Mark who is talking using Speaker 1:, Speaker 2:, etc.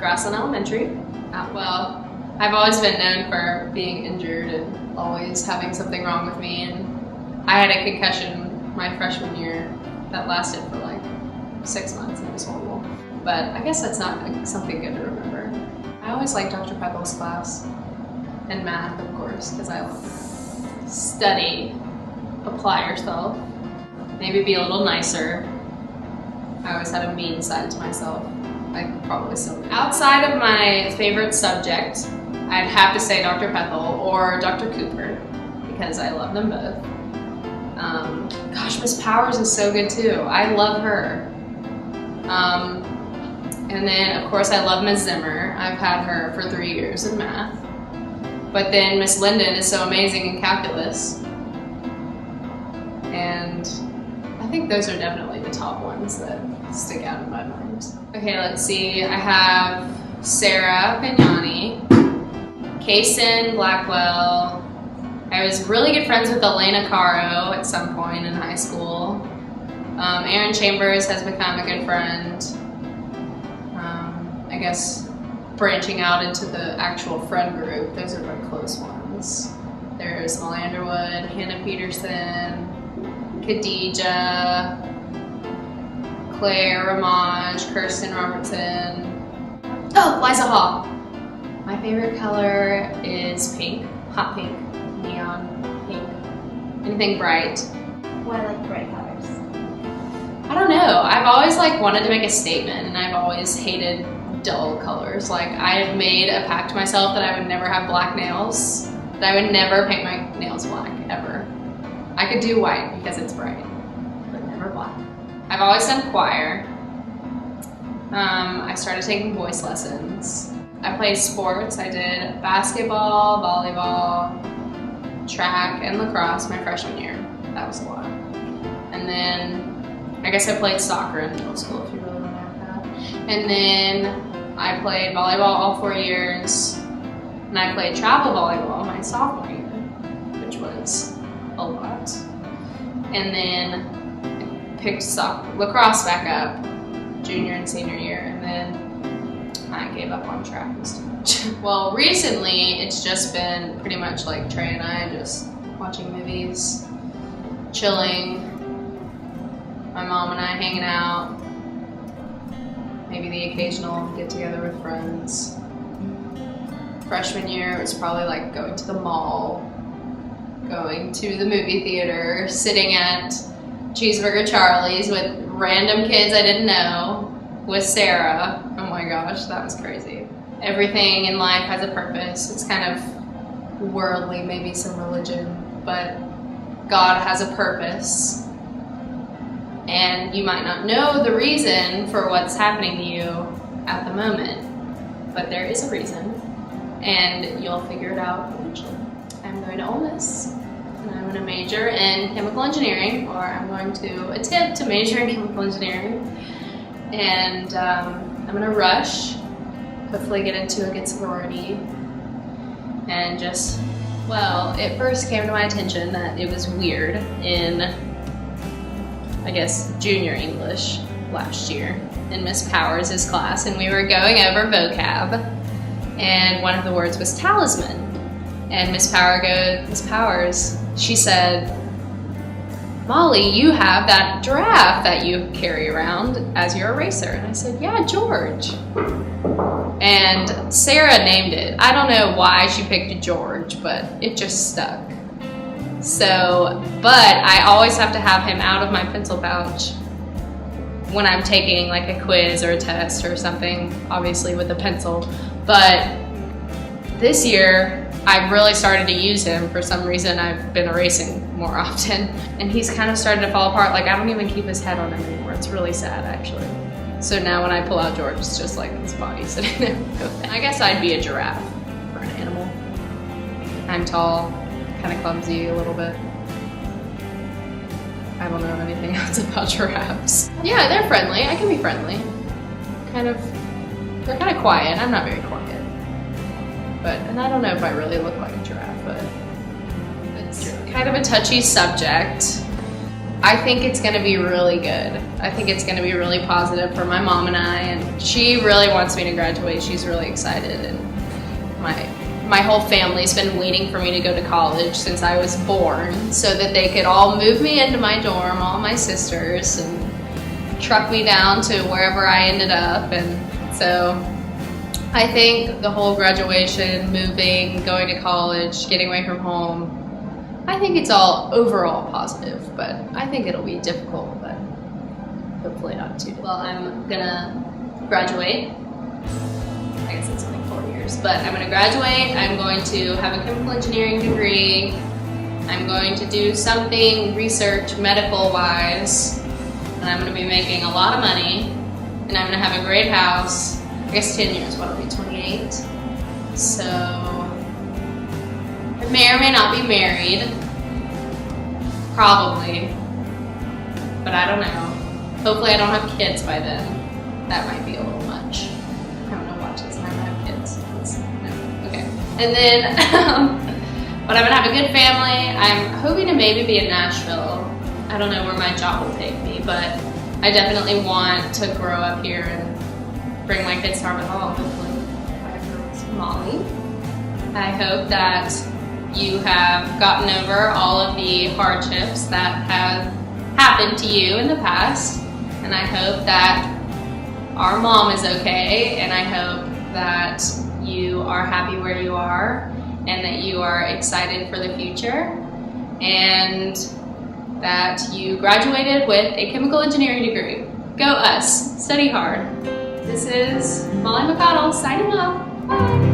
Speaker 1: Grassland Elementary. Well, I've always been known for being injured and always having something wrong with me, and I had a concussion my freshman year that lasted for like 6 months and it was horrible. But I guess that's not something good to remember. I always liked Dr. Petal's class, and math, of course, because I love math. Study, apply yourself, maybe be a little nicer. I always had a mean side to myself. I probably still do. Outside of my favorite subject, I'd have to say Dr. Petal or Dr. Cooper, because I love them both. Gosh, Miss Powers is so good too. I love her. And then, of course, I love Ms. Zimmer. I've had her for 3 years in math. But then Miss Linden is so amazing in calculus. And I think those are definitely the top ones that stick out in my mind. Okay, let's see. I have Sarah Pignani, Kaysen Blackwell. I was really good friends with Elena Caro at some point in high school. Erin Chambers has become a good friend. I guess branching out into the actual friend group, those are my close ones. There's Molly Underwood, Hannah Peterson, Khadija, Claire Ramage, Kirsten Robertson. Oh, Liza Hall. My favorite color is pink, hot pink, neon pink, anything bright.
Speaker 2: Why I like bright colors?
Speaker 1: I don't know. I've always wanted to make a statement, and I've always hated dull colors. I have made a pact to myself that I would never have black nails, that I would never paint my nails black, ever. I could do white because it's bright, but never black. I've always done choir. I started taking voice lessons. I played sports. I did basketball, volleyball, track, and lacrosse my freshman year. That was a lot. And then I guess I played soccer in middle school, if you really want to know that. And then I played volleyball all 4 years, and I played travel volleyball my sophomore year, which was a lot. And then I picked lacrosse back up junior and senior year, and then I gave up on track and stuff. Well, recently it's just been pretty much like Trey and I, just watching movies, chilling, my mom and I hanging out, maybe the occasional get together with friends. Freshman year it was probably going to the mall, going to the movie theater, sitting at Cheeseburger Charlie's with random kids I didn't know, with Sarah. Oh my gosh, that was crazy. Everything in life has a purpose. It's kind of worldly, maybe some religion, but God has a purpose. And you might not know the reason for what's happening to you at the moment, but there is a reason, and you'll figure it out eventually. I'm going to Ole Miss, and I'm going to major in chemical engineering, or I'm going to attempt to major in chemical engineering, and I'm going to rush, hopefully get into a good sorority, and just, well, it first came to my attention that it was weird in, I guess, junior English last year in Miss Powers' class, and we were going over vocab, and one of the words was talisman. And Miss Powers, she said, "Molly, you have that giraffe that you carry around as your eraser." And I said, "Yeah, George." And Sarah named it. I don't know why she picked George, but it just stuck. So, but I always have to have him out of my pencil pouch when I'm taking a quiz or a test or something, obviously with a pencil. But this year, I've really started to use him. For some reason, I've been erasing more often, and he's kind of started to fall apart. I don't even keep his head on him anymore. It's really sad, actually. So now when I pull out George, it's just his body sitting there. I guess I'd be a giraffe for an animal. I'm tall, kind of clumsy a little bit. I don't know anything else about giraffes. Yeah, they're friendly. I can be friendly. They're kind of quiet. I'm not very quiet. And I don't know if I really look like a giraffe, but it's kind of a touchy subject. I think it's going to be really good. I think it's going to be really positive for my mom and I, and she really wants me to graduate. She's really excited, and my whole family's been waiting for me to go to college since I was born so that they could all move me into my dorm, all my sisters, and truck me down to wherever I ended up. And so I think the whole graduation, moving, going to college, getting away from home, I think it's all overall positive, but I think it'll be difficult, but hopefully not too. Well, I'm gonna graduate. I guess it's only 4 years, but I'm gonna graduate. I'm going to have a chemical engineering degree. I'm going to do something research, medical-wise, and I'm gonna be making a lot of money, and I'm gonna have a great house. I guess 10 years, what, I'll be 28? So, I may or may not be married, probably, but I don't know. Hopefully I don't have kids by then. That might be a little much. I don't know, watch this, I'm gonna have kids. No. Okay. And then, but I'm gonna have a good family. I'm hoping to maybe be in Nashville. I don't know where my job will take me, but I definitely want to grow up here and bring my kids to Harvard Hall, hopefully. Molly, I hope that you have gotten over all of the hardships that have happened to you in the past, and I hope that our mom is okay, and I hope that you are happy where you are, and that you are excited for the future, and that you graduated with a chemical engineering degree. Go us, study hard. This is Molly McConnell signing off. Bye.